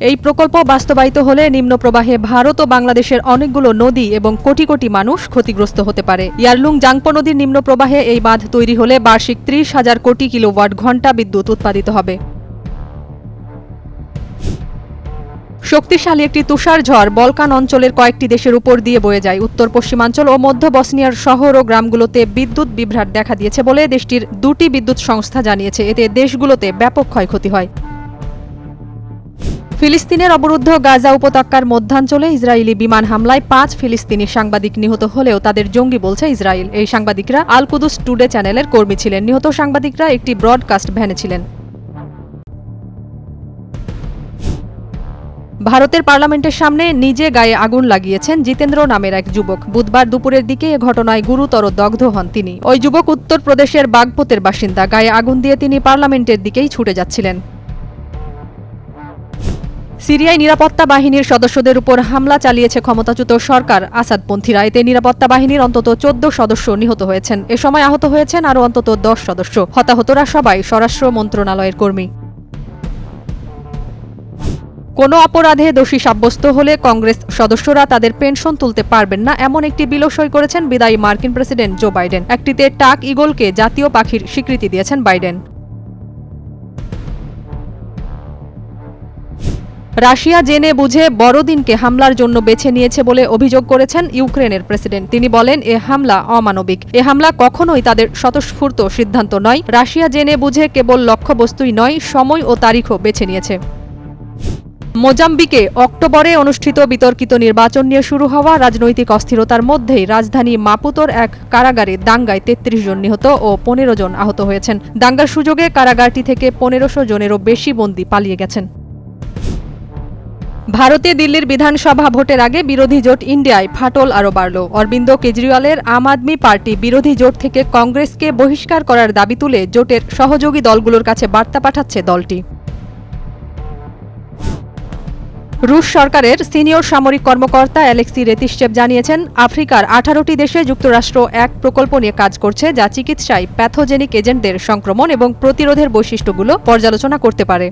এই প্রকল্প বাস্তবায়িত হলে নিম্ন প্রবাহে ভারত ও বাংলাদেশের অনেকগুলো নদী এবং কোটি কোটি মানুষ ক্ষতিগ্রস্ত হতে পারে। ইয়ারলুং জাংপো নদীর নিম্ন প্রবাহে এই বাঁধ তৈরি হলে বার্ষিক ৩০,০০০ কোটি কিলোওয়াট ঘণ্টা বিদ্যুৎ উৎপাদিত হবে। শক্তিশালী একটি তুষার ঝড় বলকান অঞ্চলের কয়েকটি দেশের উপর দিয়ে বয়ে যায়। উত্তর পশ্চিমাঞ্চল ও মধ্য বসনিয়ার শহর ও গ্রামগুলোতে বিদ্যুৎ বিভ্রাট দেখা দিয়েছে বলে দেশটির দুটি বিদ্যুৎ সংস্থা জানিয়েছে। এতে দেশগুলোতে ব্যাপক ক্ষয়ক্ষতি হয়। ফিলিস্তিনের অবরুদ্ধ গাজা উপত্যকার মধ্যাঞ্চলে ইসরায়েলি বিমান হামলায় ৫ ফিলিস্তিনি সাংবাদিক নিহত হলেও তাদের জঙ্গি বলছে ইসরায়েল। এই সাংবাদিকরা আল কুদুস টুডে চ্যানেলের কর্মী ছিলেন। নিহত সাংবাদিকরা একটি ব্রডকাস্ট ভ্যানে ছিলেন। ভারতের পার্লামেন্টের সামনে নিজে গায়ে আগুন লাগিয়েছেন জিতেন্দ্র নামের এক যুবক। বুধবার দুপুরের দিকে এ ঘটনায় গুরুতর দগ্ধ হন তিনি। ওই যুবক উত্তরপ্রদেশের বাগপতের বাসিন্দা। গায়ে আগুন দিয়ে তিনি পার্লামেন্টের দিকেই ছুটে যাচ্ছিলেন। সিরিয়ায় নিরাপত্তা বাহিনীর সদস্যদের উপর হামলা চালিয়েছে ক্ষমতাচ্যুত সরকার আসাদপন্থীরা। এতে নিরাপত্তা বাহিনীর অন্তত ১৪ সদস্য নিহত হয়েছেন। এ সময় আহত হয়েছেন আরও অন্তত ১০ সদস্য। হতাহতরা সবাই স্বরাষ্ট্র মন্ত্রণালয়ের কর্মী। কোনো অপরাধে দোষী সাব্যস্ত হলে কংগ্রেস সদস্যরা তাদের পেনশন তুলতে পারবেন না, এমন একটি বিলও সই করেছেন বিদায়ী মার্কিন প্রেসিডেন্ট জো বাইডেন। একটিতে টাক ঈগলকে জাতীয় পাখির স্বীকৃতি দিয়েছেন বাইডেন। রাশিয়া জেনে বুঝে বড়দিনকে হামলার জন্য বেছে নিয়েছে বলে অভিযোগ করেছেন ইউক্রেনের প্রেসিডেন্ট। তিনি বলেন, এ হামলা অমানবিক। এ হামলা কখনোই তাদের স্বতঃস্ফূর্ত সিদ্ধান্ত নয়। রাশিয়া জেনে বুঝে কেবল লক্ষ্যবস্তুই নয়, সময় ও তারিখও বেছে নিয়েছে। মোজাম্বিকে অক্টোবরে অনুষ্ঠিত বিতর্কিত নির্বাচন নিয়ে শুরু হওয়া রাজনৈতিক অস্থিরতার মধ্যেই রাজধানী মাপুতোর এক কারাগারে দাঙ্গায় ৩৩ জন নিহত ও ১৫ জন আহত হয়েছেন। দাঙ্গার সুযোগে কারাগারটি থেকে ১৫০০ জনেরও বেশি বন্দী পালিয়ে গেছেন। ভারতে দিল্লির বিধানসভা ভোটের আগে বিরোধী জোট ইন্ডিয়ায় ফাটল আরও বাড়ল। অরবিন্দ কেজরিওয়ালের আম আদমি পার্টি বিরোধী জোট থেকে কংগ্রেসকে বহিষ্কার করার দাবি তুলে জোটের সহযোগী দলগুলোর কাছে বার্তা পাঠাচ্ছে দলটি। রুশ সরকারের সিনিয়র সামরিক কর্মকর্তা অ্যালেক্সি রেতিশচেভ জানিয়েছেন, আফ্রিকার ১৮টি দেশে যুক্তরাষ্ট্র এক প্রকল্প নিয়ে কাজ করছে যা চিকিৎসায় প্যাথোজেনিক এজেন্টদের সংক্রমণ এবং প্রতিরোধের বৈশিষ্ট্যগুলো পর্যালোচনা করতে পারে।